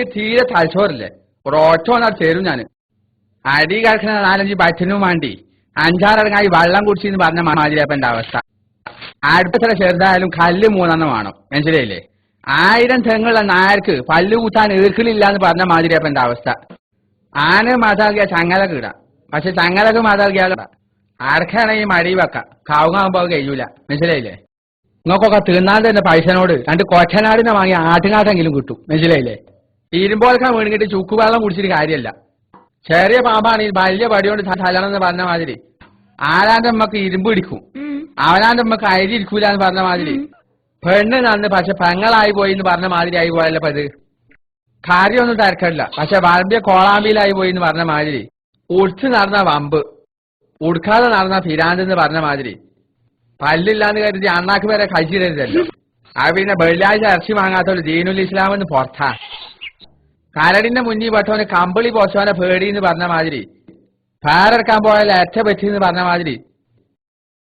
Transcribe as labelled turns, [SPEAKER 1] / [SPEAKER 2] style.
[SPEAKER 1] എനിക്ക് തീരെ തലച്ചോറില്ലേ ഒരൊറ്റ വന്നാൽ ചേരും ഞാൻ. അടി കിടക്കുന്ന 4-5 ബറ്റനും വേണ്ടി 5-6 വെള്ളം കുടിച്ചെന്ന് പറഞ്ഞ മാതിരിയപ്പ എന്റെ അവസ്ഥ. അടുപ്പത്ര ചെറുതായാലും കല്ല് 3 വേണം, മനസ്സിലായില്ലേ? 1000 തെങ്ങുള്ള നായർക്ക് പല്ല് കൂത്താൻ ഈർക്കിലില്ല എന്ന് പറഞ്ഞ മാതിരിയപ്പ എന്റെ അവസ്ഥ. ആന മാതാകിയ ചങ്ങലക്ക് ഇടാം, പക്ഷെ ചങ്ങലക്ക് മാതാകിയാലോ ആർക്കാണെങ്കിൽ മടി വെക്കാം, കാവുങ്ങാകുമ്പോ കഴിയൂല, മനസ്സിലായില്ലേ? നിങ്ങൾക്കൊക്കെ തിന്നാൻ തന്നെ പൈസനോട് 2 കൊറ്റനാടിനെ വാങ്ങി ആട്ടുകാട്ടെങ്കിലും കിട്ടും, മനസ്സിലായില്ലേ? ഇരുമ്പോലക്കാൻ വീണിട്ട് ചുക്കുവെള്ളം കുടിച്ചിട്ട് കാര്യമല്ല. ചെറിയ പാമ്പാണെങ്കിൽ വലിയ പടിയോണ്ട് തലണം എന്ന് പറഞ്ഞ മാതിരി ആരാന്റെ അമ്മക്ക് ഇരുമ്പ് ഇടിക്കും, അവനാന്റെ അമ്മക്ക് അരി ഇരിക്കൂല എന്ന് പറഞ്ഞ മാതിരി പെണ്ണ് നന്ന് പക്ഷെ പെങ്ങളായി പോയി എന്ന് പറഞ്ഞ മാതിരി ആയി പോയല്ലപ്പ ഇത്. കാര്യമൊന്നും തിരക്കില്ല, പക്ഷെ വളമ്പിയ കോളാമ്പിയിലായി പോയി എന്ന് പറഞ്ഞ മാതിരി ഉടുത്ത് നടന്ന വമ്പ്, ഉടുക്കാതെ നടന്ന ഫിരാന്ത് എന്ന് പറഞ്ഞ മാതിരി പല്ലില്ലാന്ന് കരുതി അണ്ണാക്ക് വരെ കഴിച്ചിടരുതല്ലോ. അത് പിന്നെ വെള്ളിയാഴ്ച ഇറച്ചി വാങ്ങാത്തോല് ദീനുൽ ഇസ്ലാം എന്ന് പുറത്താ. കരടിന്റെ മുന്നിൽ പെട്ടവന് കമ്പിളി പൊച്ചവനെ പേടി എന്ന് പറഞ്ഞ മാതിരി പേരെടുക്കാൻ പോയാൽ എറ്റ പറ്റി എന്ന് പറഞ്ഞ മാതിരി